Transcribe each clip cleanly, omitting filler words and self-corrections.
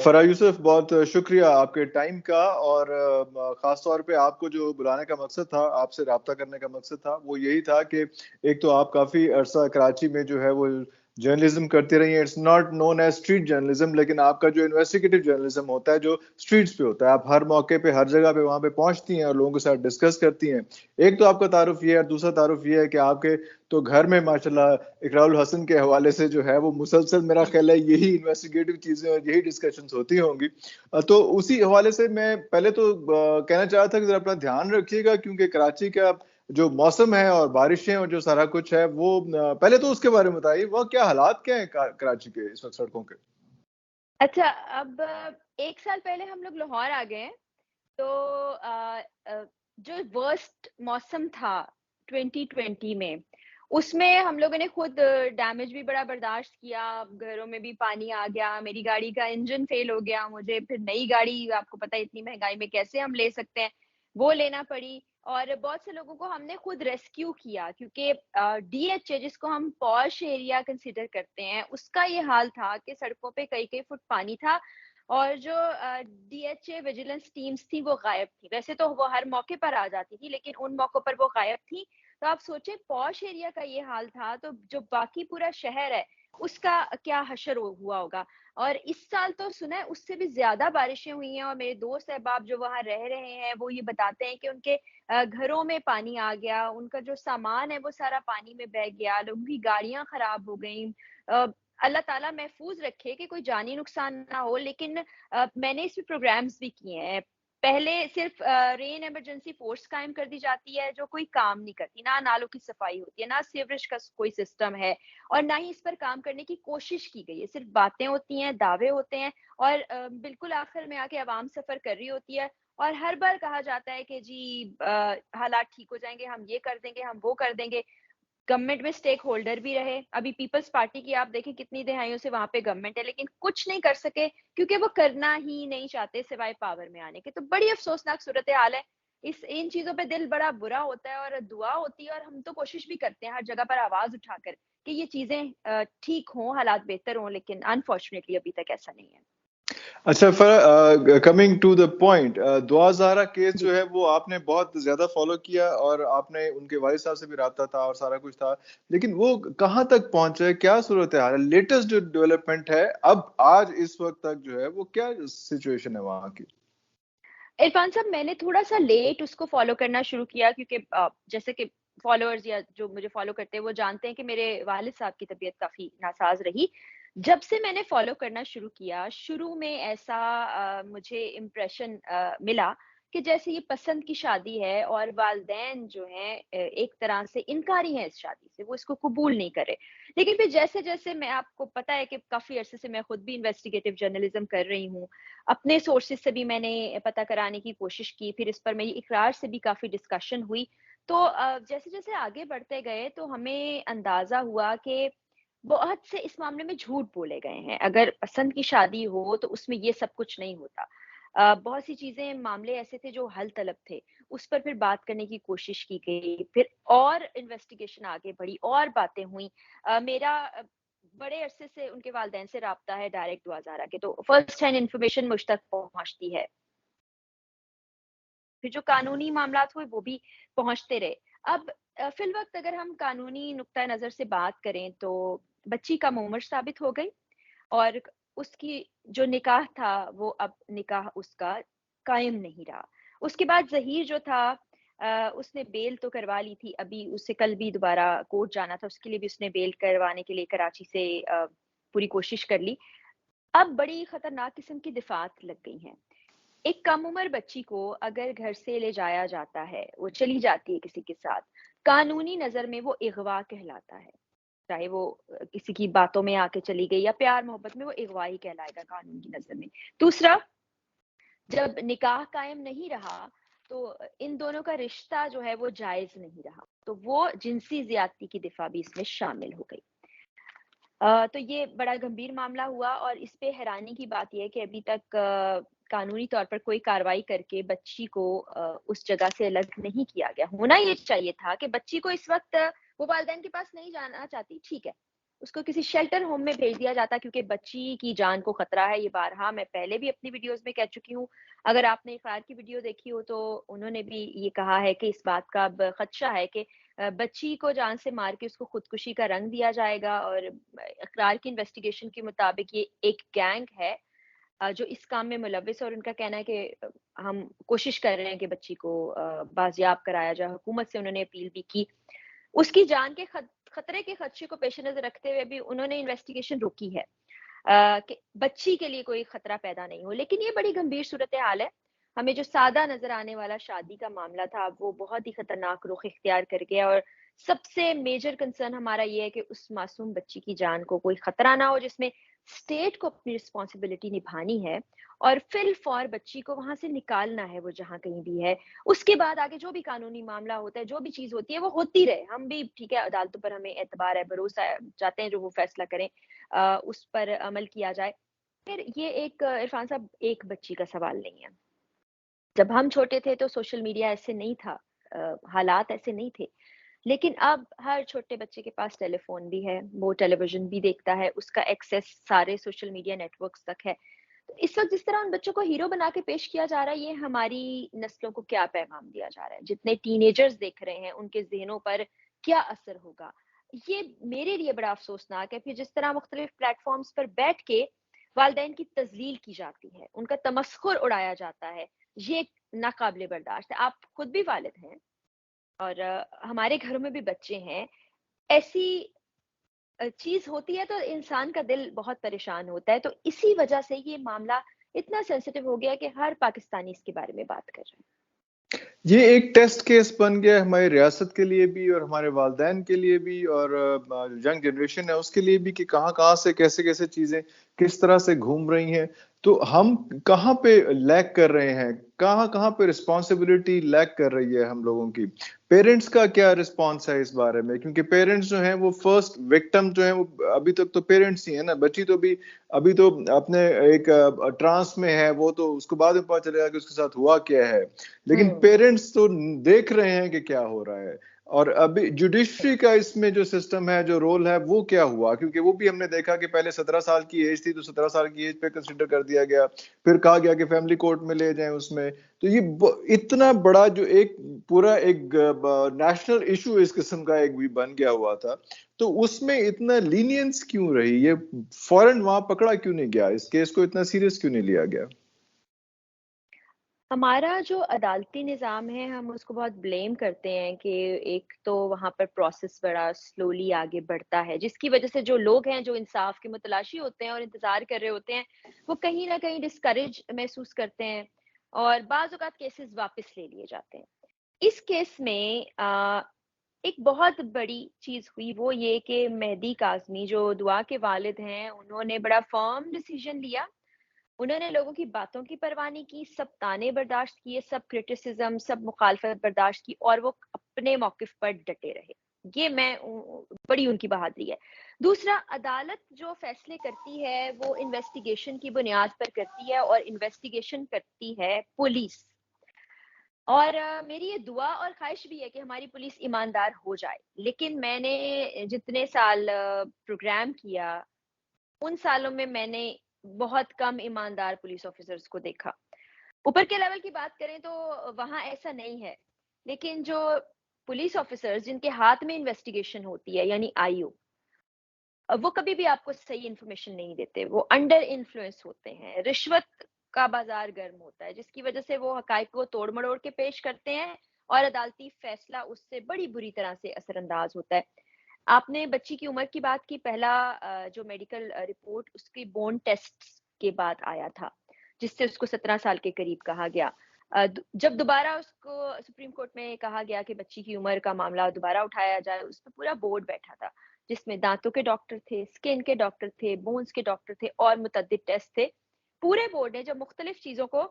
فرح یوسف، بہت شکریہ آپ کے ٹائم کا، اور خاص طور پہ آپ کو جو بلانے کا مقصد تھا، آپ سے رابطہ کرنے کا مقصد تھا، وہ یہی تھا کہ ایک تو آپ کافی عرصہ کراچی میں جو ہے وہ جرنلزم کرتے رہی ہیں. It's not known as street journalism, لیکن آپ کا جو انویسٹیگیٹو جرنلزم ہوتا ہے جو اسٹریٹس پہ ہوتا ہے، آپ ہر موقع پہ ہر جگہ پہ وہاں پہ پہنچتی ہیں اور لوگوں کے ساتھ ڈسکس کرتی ہیں. ایک تو آپ کا تعارف یہ ہے، اور دوسرا تعارف یہ ہے کہ آپ کے تو گھر میں ماشاءاللہ اقرار الحسن کے حوالے سے جو ہے وہ مسلسل میرا خیال ہے یہی انویسٹیگیٹو چیزیں اور یہی ڈسکشنز ہوتی ہوں گی. تو اسی حوالے سے میں پہلے تو کہنا چاہا تھا کہ ذرا اپنا دھیان رکھیے گا، کیونکہ کراچی کا جو موسم ہے اور بارشیں اور جو سارا کچھ ہے وہ پہلے تو اس کے بارے میں بتائیے، وہ کیا حالات کیا ہیں کراچی کے اس وقت سڑکوں کے؟ اچھا، اب 1 سال پہلے ہم لوگ لاہور آ گئے ہیں، تو جو ورسٹ موسم تھا 2020 میں، اس میں ہم لوگوں نے خود ڈیمیج بھی بڑا برداشت کیا. گھروں میں بھی پانی آ گیا، میری گاڑی کا انجن فیل ہو گیا، مجھے پھر نئی گاڑی، آپ کو پتہ ہے اتنی مہنگائی میں کیسے ہم لے سکتے ہیں، وہ لینا پڑی. اور بہت سے لوگوں کو ہم نے خود ریسکیو کیا، کیونکہ ڈی ایچ اے جس کو ہم پوش ایریا کنسیڈر کرتے ہیں، اس کا یہ حال تھا کہ سڑکوں پہ کئی کئی فٹ پانی تھا، اور جو D H A vigilance teams تھی وہ غائب تھی. ویسے تو وہ ہر موقع پر آ جاتی تھی، لیکن ان موقعوں پر وہ غائب تھی. تو آپ سوچیں پوش ایریا کا یہ حال تھا، تو جو باقی پورا شہر ہے اس کا کیا حشر ہوا ہوگا. اور اس سال تو سنا ہے اس سے بھی زیادہ بارشیں ہوئی ہیں، اور میرے دوست احباب جو وہاں رہ رہے ہیں وہ یہ بتاتے ہیں کہ ان کے گھروں میں پانی آ گیا، ان کا جو سامان ہے وہ سارا پانی میں بہہ گیا، لوگوں کی گاڑیاں خراب ہو گئیں. اللہ تعالیٰ محفوظ رکھے کہ کوئی جانی نقصان نہ ہو. لیکن میں نے اس میں پروگرامز بھی کیے ہیں. پہلے صرف رین ایمرجنسی فورس قائم کر دی جاتی ہے جو کوئی کام نہیں کرتی، نہ نالوں کی صفائی ہوتی ہے، نہ سیوریج کا کوئی سسٹم ہے، اور نہ ہی اس پر کام کرنے کی کوشش کی گئی ہے. صرف باتیں ہوتی ہیں، دعوے ہوتے ہیں، اور بالکل آخر میں آ کے عوام سفر کر رہی ہوتی ہے. اور ہر بار کہا جاتا ہے کہ جی حالات ٹھیک ہو جائیں گے، ہم یہ کر دیں گے، ہم وہ کر دیں گے. گورنمنٹ میں اسٹیک ہولڈر بھی رہے. ابھی پیپلز پارٹی کی آپ دیکھیں کتنی دہائیوں سے وہاں پہ گورنمنٹ ہے، لیکن کچھ نہیں کر سکے کیونکہ وہ کرنا ہی نہیں چاہتے سوائے پاور میں آنے کے. تو بڑی افسوسناک صورتحال ہے. ان چیزوں پہ دل بڑا برا ہوتا ہے، اور دعا ہوتی ہے، اور ہم تو کوشش بھی کرتے ہیں ہر جگہ پر آواز اٹھا کر کہ یہ چیزیں ٹھیک ہوں، حالات بہتر ہوں، لیکن انفارچونیٹلی ابھی تک ایسا نہیں ہے. اچھا، کمنگ ٹو دا پوائنٹ، دعا زہرا کیس جو ہے وہ آپ نے بہت زیادہ فالو کیا، اور آپ نے ان کے والد صاحب سے بھی رابطہ تھا اور سارا کچھ تھا، لیکن وہ کہاں تک پہنچے؟ کیا صورتحال ہے؟ لیٹسٹ جو ڈیولپمنٹ ہے اب آج اس وقت تک جو ہے وہ کیا سچویشن ہے وہاں کی؟ عرفان صاحب، میں نے تھوڑا سا لیٹ اس کو فالو کرنا شروع کیا، کیونکہ جیسے کہ فالوورز یا جو مجھے فالو کرتے ہیں وہ جانتے ہیں کہ میرے والد صاحب کی طبیعت کافی ناساز رہی. جب سے میں نے فالو کرنا شروع کیا، شروع میں ایسا مجھے امپریشن ملا کہ جیسے یہ پسند کی شادی ہے، اور والدین جو ہیں ایک طرح سے انکاری ہیں اس شادی سے، وہ اس کو قبول نہیں کرے. لیکن پھر جیسے جیسے میں، آپ کو پتہ ہے کہ کافی عرصے سے میں خود بھی انویسٹیگیٹو جرنلزم کر رہی ہوں، اپنے سورسز سے بھی میں نے پتہ کرانے کی کوشش کی، پھر اس پر میری اقرار سے بھی کافی ڈسکشن ہوئی. تو جیسے جیسے آگے بڑھتے گئے تو ہمیں اندازہ ہوا کہ بہت سے اس معاملے میں جھوٹ بولے گئے ہیں. اگر پسند کی شادی ہو تو اس میں یہ سب کچھ نہیں ہوتا. بہت سی چیزیں، معاملے ایسے تھے جو حل طلب تھے، اس پر پھر بات کرنے کی کوشش کی گئی، پھر اور انویسٹیگیشن آگے بڑھی اور باتیں ہوئیں. میرا بڑے عرصے سے ان کے والدین سے رابطہ ہے ڈائریکٹ دوازارہ کے، تو فرسٹ ہینڈ انفارمیشن مجھ تک پہنچتی ہے. پھر جو قانونی معاملات ہوئے وہ بھی پہنچتے رہے. اب فی الوقت اگر ہم قانونی نقطۂ نظر سے بات کریں تو بچی کا عمر ثابت ہو گئی، اور اس کی جو نکاح تھا وہ اب نکاح اس کا قائم نہیں رہا. اس کے بعد ظہیر جو تھا، اس نے بیل تو کروا لی تھی، ابھی اسے کل بھی دوبارہ کورٹ جانا تھا، اس کے لیے بھی اس نے بیل کروانے کے لیے کراچی سے پوری کوشش کر لی. اب بڑی خطرناک قسم کی دفعات لگ گئی ہیں. ایک کم عمر بچی کو اگر گھر سے لے جایا جاتا ہے، وہ چلی جاتی ہے کسی کے ساتھ، قانونی نظر میں وہ اغوا کہلاتا ہے. چاہے وہ کسی کی باتوں میں آ کے چلی گئی یا پیار محبت میں، وہ اغوا ہی کہلائے گا قانون کی نظر میں. دوسرا، جب نکاح قائم نہیں رہا تو ان دونوں کا رشتہ جو ہے وہ جائز نہیں رہا، تو وہ جنسی زیادتی کی دفعہ بھی اس میں شامل ہو گئی. تو یہ بڑا گمبھیر معاملہ ہوا، اور اس پہ حیرانی کی بات یہ ہے کہ ابھی تک قانونی طور پر کوئی کارروائی کر کے بچی کو اس جگہ سے الگ نہیں کیا گیا. ہونا یہ چاہیے تھا کہ بچی کو اس وقت وہ والدین کے پاس نہیں جانا چاہتی، ٹھیک ہے، اس کو کسی شیلٹر ہوم میں بھیج دیا جاتا کیونکہ بچی کی جان کو خطرہ ہے. یہ بارہا میں پہلے بھی اپنی ویڈیوز میں کہہ چکی ہوں. اگر آپ نے اقرار کی ویڈیو دیکھی ہو تو انہوں نے بھی یہ کہا ہے کہ اس بات کا اب خدشہ ہے کہ بچی کو جان سے مار کے اس کو خودکشی کا رنگ دیا جائے گا. اور اقرار کی انویسٹیگیشن کے مطابق یہ ایک گینگ ہے جو اس کام میں ملوث ہے, اور ان کا کہنا ہے کہ ہم کوشش کر رہے ہیں کہ بچی کو بازیاب کرایا جائے. حکومت سے انہوں نے اپیل بھی کی. اس کی جان کے خطرے کے خدشے کو پیش نظر رکھتے ہوئے بھی انہوں نے انویسٹیگیشن روکی ہے کہ بچی کے لیے کوئی خطرہ پیدا نہیں ہو. لیکن یہ بڑی گمبھیر صورتحال ہے. ہمیں جو سادہ نظر آنے والا شادی کا معاملہ تھا وہ بہت ہی خطرناک رخ اختیار کر گیا, اور سب سے میجر کنسرن ہمارا یہ ہے کہ اس معصوم بچی کی جان کو کوئی خطرہ نہ ہو, جس میں اسٹیٹ کو اپنی رسپانسبلٹی نبھانی ہے اور فی الفور بچی کو وہاں سے نکالنا ہے وہ جہاں کہیں بھی ہے. اس کے بعد آگے جو بھی قانونی معاملہ ہوتا ہے, جو بھی چیز ہوتی ہے وہ ہوتی رہے. ہم بھی ٹھیک ہے, عدالتوں پر ہمیں اعتبار ہے, بھروسہ ہے, چاہتے ہیں جو وہ فیصلہ کریں اس پر عمل کیا جائے. پھر یہ ایک عرفان صاحب ایک بچی کا سوال نہیں ہے. جب ہم چھوٹے تھے تو سوشل میڈیا ایسے نہیں تھا, حالات ایسے نہیں تھے. لیکن اب ہر چھوٹے بچے کے پاس ٹیلی فون بھی ہے, وہ ٹیلی ویژن بھی دیکھتا ہے, اس کا ایکسیس سارے سوشل میڈیا نیٹ ورکس تک ہے. تو اس وقت جس طرح ان بچوں کو ہیرو بنا کے پیش کیا جا رہا ہے, یہ ہماری نسلوں کو کیا پیغام دیا جا رہا ہے؟ جتنے ٹین ایجرز دیکھ رہے ہیں ان کے ذہنوں پر کیا اثر ہوگا؟ یہ میرے لیے بڑا افسوسناک ہے. پھر جس طرح مختلف پلیٹ فارمز پر بیٹھ کے والدین کی تذلیل کی جاتی ہے, ان کا تمسخر اڑایا جاتا ہے, یہ ناقابل برداشت ہے. آپ خود بھی والد ہیں اور ہمارے گھروں میں بھی بچے ہیں. ایسی چیز ہوتی ہے تو انسان کا دل بہت پریشان ہوتا ہے. تو اسی وجہ سے یہ معاملہ اتنا سینسیٹیو ہو گیا کہ ہر پاکستانی اس کے بارے میں بات کر رہے ہیں. یہ ایک ٹیسٹ کیس بن گیا ہماری ریاست کے لیے بھی اور ہمارے والدین کے لیے بھی اور ینگ جنریشن ہے اس کے لیے بھی کہ کہاں کہاں سے کیسے کیسے چیزیں کس طرح سے گھوم رہی ہیں. تو ہم کہاں پہ لیک کر رہے ہیں, کہاں کہاں پہ رسپانسبلٹی لیک کر رہی ہے ہم لوگوں کی. پیرنٹس کا کیا رسپانس ہے اس بارے میں, کیونکہ پیرنٹس جو ہیں وہ فرسٹ وکٹم جو ہیں وہ ابھی تک تو پیرنٹس ہی ہیں نا. بچی تو بھی ابھی تو اپنے ایک ٹرانس میں ہے, وہ تو اس کو بعد میں پتا چلے گا کہ اس کے ساتھ ہوا کیا ہے. لیکن پیرنٹس تو دیکھ رہے ہیں کہ کیا ہو رہا ہے. اور ابھی جوڈیشری کا اس میں جو سسٹم ہے, جو رول ہے, وہ کیا ہوا؟ کیونکہ وہ بھی ہم نے دیکھا کہ پہلے 17 سال کی ایج تھی تو 17 سال کی ایج پہ کنسیڈر کر دیا گیا, پھر کہا گیا کہ فیملی کورٹ میں لے جائیں اس میں. تو یہ اتنا بڑا جو ایک پورا ایک نیشنل ایشو اس قسم کا ایک بھی بن گیا ہوا تھا, تو اس میں اتنا لینینس کیوں رہی؟ یہ فوراً وہاں پکڑا کیوں نہیں گیا؟ اس کیس کو اتنا سیریس کیوں نہیں لیا گیا؟ ہمارا جو عدالتی نظام ہے ہم اس کو بہت بلیم کرتے ہیں کہ ایک تو وہاں پر پروسیس بڑا سلولی آگے بڑھتا ہے, جس کی وجہ سے جو لوگ ہیں جو انصاف کے متلاشی ہوتے ہیں اور انتظار کر رہے ہوتے ہیں وہ کہیں نہ کہیں ڈسکریج محسوس کرتے ہیں اور بعض اوقات کیسز واپس لے لیے جاتے ہیں. اس کیس میں ایک بہت بڑی چیز ہوئی, وہ یہ کہ مہدی کاظمی جو دعا کے والد ہیں انہوں نے بڑا فرم ڈیسیژن لیا. انہوں نے لوگوں کی باتوں کی پرواہ نہیں کی, سب تانے برداشت کیے, سب کرٹیسزم, سب مخالفت برداشت کی اور وہ اپنے موقف پر ڈٹے رہے. یہ میں بڑی ان کی بہادری ہے. دوسرا, عدالت جو فیصلے کرتی ہے وہ انویسٹیگیشن کی بنیاد پر کرتی ہے اور انویسٹیگیشن کرتی ہے پولیس. اور میری یہ دعا اور خواہش بھی ہے کہ ہماری پولیس ایماندار ہو جائے. لیکن میں نے جتنے سال پروگرام کیا ان سالوں میں میں نے بہت کم ایماندار پولیس آفیسرز کو دیکھا. اوپر کے لیول کی بات کریں تو وہاں ایسا نہیں ہے, لیکن جو پولیس آفیسرز جن کے ہاتھ میں انویسٹیگیشن ہوتی ہے یعنی آئی او, وہ کبھی بھی آپ کو صحیح انفارمیشن نہیں دیتے. وہ انڈر انفلوئنس ہوتے ہیں, رشوت کا بازار گرم ہوتا ہے جس کی وجہ سے وہ حقائق کو توڑ مڑوڑ کے پیش کرتے ہیں اور عدالتی فیصلہ اس سے بڑی بری طرح سے اثر انداز ہوتا ہے. آپ نے بچی کی عمر کی بات کی, پہلا جو میڈیکل رپورٹ اس کی بون ٹیسٹ کے بعد آیا تھا جس سے اس کو 17 سال کے قریب کہا گیا. جب دوبارہ اس کو سپریم کورٹ میں کہا گیا کہ بچی کی عمر کا معاملہ دوبارہ اٹھایا جائے, اس پہ پورا بورڈ بیٹھا تھا جس میں دانتوں کے ڈاکٹر تھے, اسکن کے ڈاکٹر تھے, بونز کے ڈاکٹر تھے اور متعدد ٹیسٹ تھے. پورے بورڈ نے جب مختلف چیزوں کو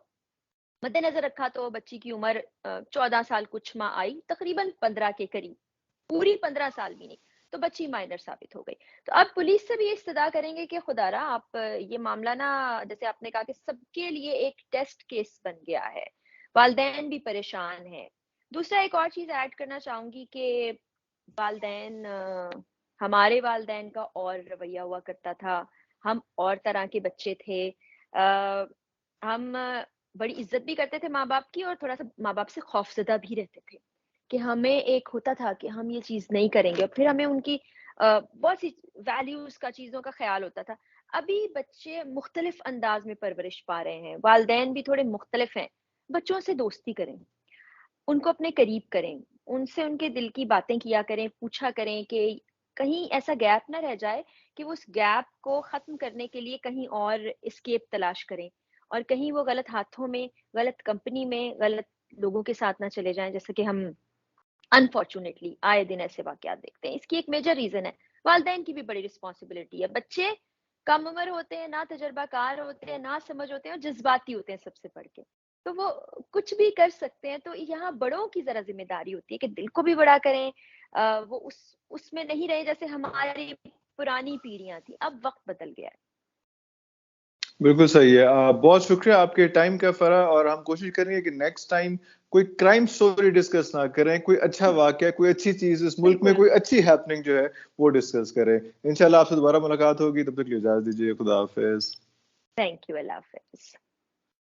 مد نظر رکھا تو بچی کی عمر 14 سال کچھ ماہ آئی, تقریباً 15 کے قریب, پوری 15 سال بھی نہیں, تو بچی مائنر ثابت ہو گئی. تو اب پولیس سے بھی یہ استدعا کریں گے کہ خدا را آپ یہ معاملہ نا, جیسے آپ نے کہا کہ سب کے لیے ایک ٹیسٹ کیس بن گیا ہے, والدین بھی پریشان ہیں. دوسرا ایک اور چیز ایڈ کرنا چاہوں گی کہ والدین ہمارے والدین کا اور رویہ ہوا کرتا تھا، ہم اور طرح کے بچے تھے، ہم بڑی عزت بھی کرتے تھے ماں باپ کی، اور تھوڑا سا ماں باپ سے خوفزدہ بھی رہتے تھے کہ ہمیں ایک ہوتا تھا کہ ہم یہ چیز نہیں کریں گے، اور پھر ہمیں ان کی بہت سی ویلیوز کا، چیزوں کا خیال ہوتا تھا۔ ابھی بچے مختلف انداز میں پرورش پا رہے ہیں، والدین بھی تھوڑے مختلف ہیں، بچوں سے دوستی کریں، ان کو اپنے قریب کریں، ان سے ان کے دل کی باتیں کیا کریں، پوچھا کریں کہ کہیں ایسا گیپ نہ رہ جائے کہ وہ اس گیپ کو ختم کرنے کے لیے کہیں اور اسکیپ تلاش کریں، اور کہیں وہ غلط ہاتھوں میں، غلط کمپنی میں، غلط لوگوں کے ساتھ نہ چلے جائیں، جیسے کہ ہم انفارچونیٹلی آئے دن ایسے واقعات دیکھتے ہیں۔ اس کی ایک میجر ریزن ہے، والدین کی بھی بڑی رسپانسبلٹی ہے۔ بچے کم عمر ہوتے ہیں، نہ تجربہ کار ہوتے ہیں، نہ سمجھ ہوتے ہیں، اور جذباتی ہوتے ہیں سب سے بڑھ کے، تو وہ کچھ بھی کر سکتے ہیں۔ تو یہاں بڑوں کی ذرا ذمہ داری ہوتی ہے کہ دل کو بھی بڑا کریں، وہ اس میں نہیں رہے جیسے ہماری پرانی پیڑھیاں تھیں۔ اب وقت بدل گیا ہے۔ بالکل صحیح ہے، بہت شکریہ آپ کے ٹائم کا فرا، اور ہم کوشش کریں گے کہ نیکسٹ ٹائم کوئی کرائم سٹوری ڈسکس نہ کریں، کوئی اچھا واقعہ، کوئی اچھی چیز اس ملک میں، بالکل، کوئی اچھی ہیپننگ جو ہے وہ ڈسکس کریں۔ انشاءاللہ آپ سے دوبارہ ملاقات ہوگی، تب تک کے لیے اجازت دیجیے، خدا حافظ۔ تھینک یو، اللہ حافظ۔